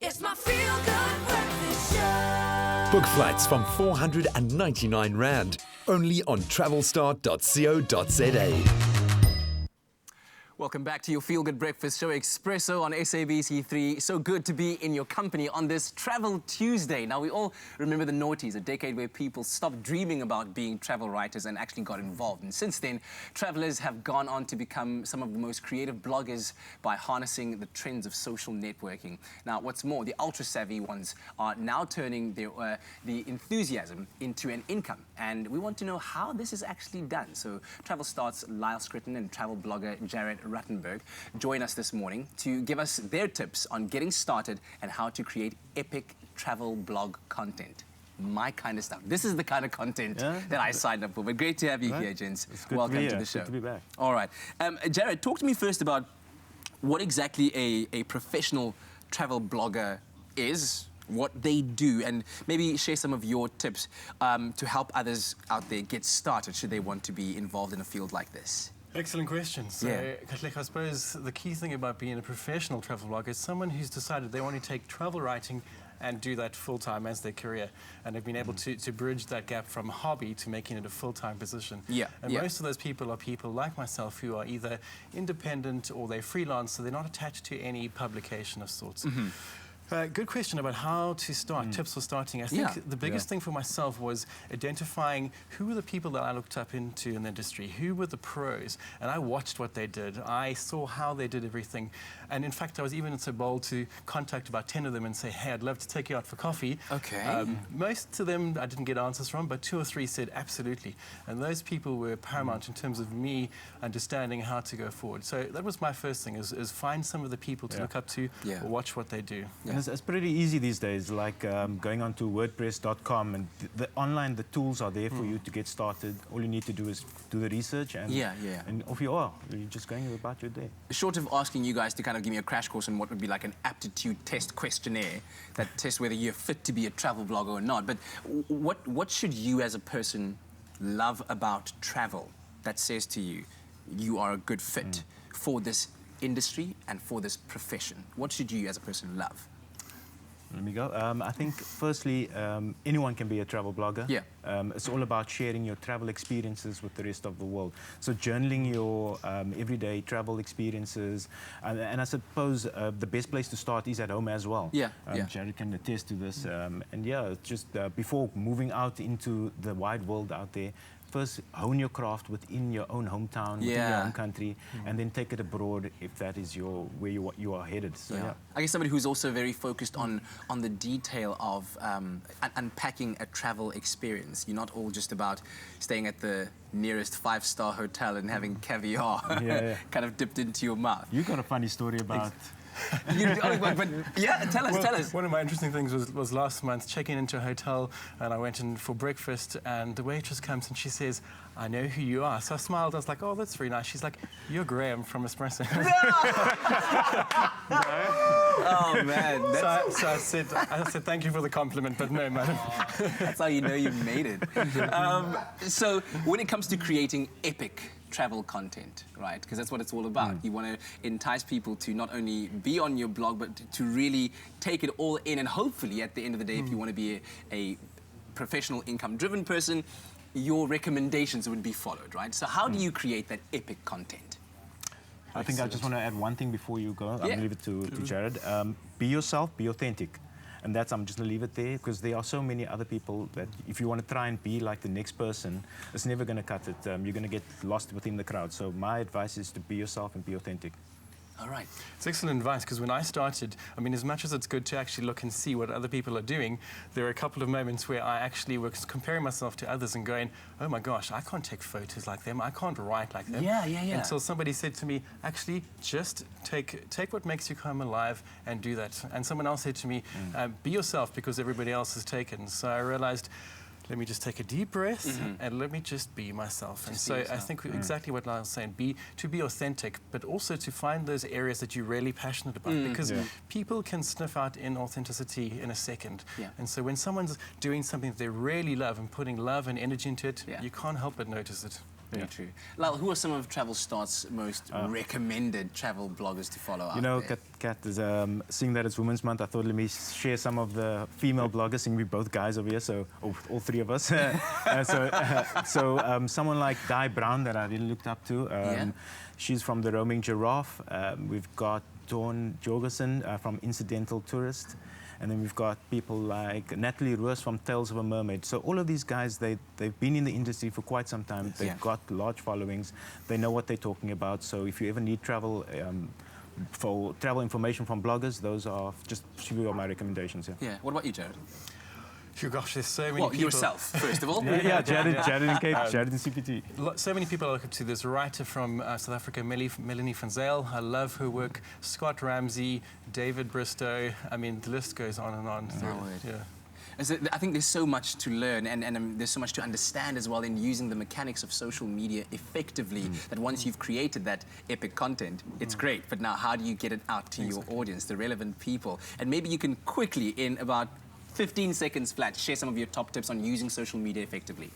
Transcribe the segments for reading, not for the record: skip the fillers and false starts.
It's my feel-good breakfast show. Book flights from 499 Rand, only on travelstart.co.za. Welcome back to your Feel Good Breakfast Show, Expresso on SABC3. So good to be in your company on this Travel Tuesday. Now, we all remember the noughties, a decade where people stopped dreaming about being travel writers and actually got involved. And since then, travelers have gone on to become some of the most creative bloggers by harnessing the trends of social networking. Now, what's more, the ultra-savvy ones are now turning the enthusiasm into an income. And we want to know how this is actually done. So Travelstart's Lyle Scritten and travel blogger Jared Ruttenberg join us this morning to give us their tips on getting started and how to create epic travel blog content. My kind of stuff. This is the kind of content that I signed up for. But great to have you here, gents. Welcome to the show. Good to be back. All right. Jared, talk to me first about what exactly a professional travel blogger is, what they do, and maybe share some of your tips to help others out there get started should they want to be involved in a field like this. Excellent question. So, Katlek, I suppose the key thing about being a professional travel blogger is someone who's decided they want to take travel writing and do that full-time as their career, and have been able to bridge that gap from hobby to making it a full-time position. Most of those people are people like myself who are either independent or they're freelance, so they're not attached to any publication of sorts. Good question about how to start, tips for starting. I think the biggest thing for myself was identifying who were the people that I looked up into in the industry, who were the pros, and I watched what they did. I saw how they did everything. And in fact, I was even so bold to contact about 10 of them and say, hey, I'd love to take you out for coffee. Most of them I didn't get answers from, but 2 or 3 said absolutely. And those people were paramount in terms of me understanding how to go forward. So that was my first thing, is find some of the people to look up to or watch what they do. And it's pretty easy these days, like going on to WordPress.com, and online the tools are there for you to get started. All you need to do is do the research and, and off you are. You're just going about your day. Short of asking you guys to kind of give me a crash course on what would be like an aptitude test questionnaire that tests whether you're fit to be a travel blogger or not, but what should you as a person love about travel that says to you, you are a good fit for this industry and for this profession? What should you as a person love? Let me go. I think, firstly, anyone can be a travel blogger. It's all about sharing your travel experiences with the rest of the world. So journaling your everyday travel experiences. And I suppose the best place to start is at home as well. Jared can attest to this. And just before moving out into the wide world out there, first hone your craft within your own hometown, within your own country, and then take it abroad if that is where you are headed. So, I guess somebody who's also very focused on the detail of unpacking a travel experience. You're not all just about staying at the nearest 5-star hotel and having caviar kind of dipped into your mouth. You got a funny story about... Tell us. One of my interesting things was last month checking into a hotel, and I went in for breakfast, and the waitress comes and she says, I know who you are. So I smiled. I was like, oh, that's very nice. She's like, you're Graham from Espresso. Oh, man. So I said, thank you for the compliment, but no, madam. That's how you know you've made it. So when it comes to creating epic travel content, right? Because that's what it's all about. You want to entice people to not only be on your blog, but to really take it all in. And hopefully, at the end of the day, if you want to be a professional, income-driven person, your recommendations would be followed, right? So how do you create that epic content? I think I just want to add one thing before you go. I'm going to leave it to Jared. Be yourself, be authentic. And that's, I'm just going to leave it there, because there are so many other people that if you want to try and be like the next person, it's never going to cut it. You're going to get lost within the crowd. So my advice is to be yourself and be authentic. All right. It's excellent advice, because when I started, I mean, as much as it's good to actually look and see what other people are doing, there are a couple of moments where I actually was comparing myself to others and going, oh my gosh, I can't take photos like them, I can't write like them. Until somebody said to me, actually, just take what makes you come alive and do that. And someone else said to me, be yourself, because everybody else is taken. So I realized, let me just take a deep breath and let me just be myself. And so I think exactly what Lyle's saying, to be authentic, but also to find those areas that you're really passionate about, because people can sniff out inauthenticity in a second. And so when someone's doing something that they really love and putting love and energy into it, you can't help but notice it. Very true. Lyle, who are some of Travelstart's most recommended travel bloggers to follow out You know, there? Kat is seeing that it's Women's Month. I thought let me share some of the female bloggers. Seeing we both guys over here, so all three of us. Someone like Di Brown that I really looked up to. She's from the Roaming Giraffe. We've got Dawn Jorgensen from Incidental Tourist. And then we've got people like Natalie Roos from Tales of a Mermaid. So all of these guys, they've been in the industry for quite some time. They've got large followings. They know what they're talking about. So if you ever need travel, for travel information from bloggers, those are just a few of my recommendations. Yeah. What about you, Jared? Oh, gosh, there's so many people. Yourself, first of all. Jared in Cape, Jared in CPT. So many people I look up to. There's a writer from South Africa, Melanie van Zyl. I love her work. Scott Ramsey, David Bristow. I mean, the list goes on and on. I think there's so much to learn and there's so much to understand as well in using the mechanics of social media effectively that once you've created that epic content, it's great. But now how do you get it out to your audience, the relevant people? And maybe you can quickly, in about 15 seconds flat, share some of your top tips on using social media effectively.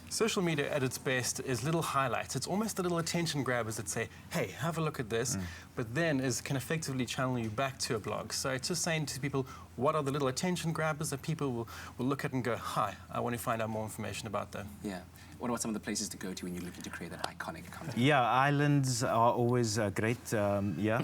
Social media at its best is little highlights. It's almost the little attention grabbers that say, hey, have a look at this, but then can effectively channel you back to a blog. So it's just saying to people, what are the little attention grabbers that people will look at and go, hi, I want to find out more information about that. Yeah. What about some of the places to go to when you're looking to create that iconic content? Yeah, islands are always great. Thailand,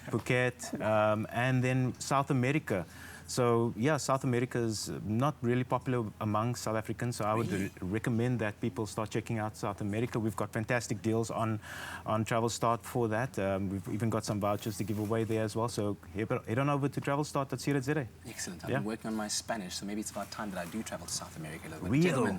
Phuket, and then South America. So, yeah, South America is not really popular among South Africans, so I would recommend that people start checking out South America. We've got fantastic deals on Travelstart for that. We've even got some vouchers to give away there as well, so head on over to travelstart.co.za. Excellent. I've been working on my Spanish, so maybe it's about time that I do travel to South America a little bit. Gentlemen,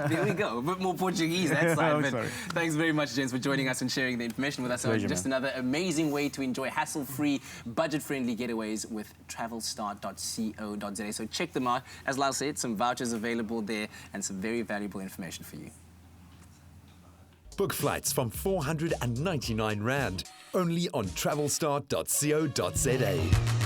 there we go. A bit more Portuguese that side. But thanks very much, gents, for joining us and sharing the information with us. Pleasure, just another amazing way to enjoy hassle-free, budget-friendly getaways with Travelstart.co.za. So check them out. As Lyle said, some vouchers available there and some very valuable information for you. Book flights from 499 Rand, only on Travelstart.co.za.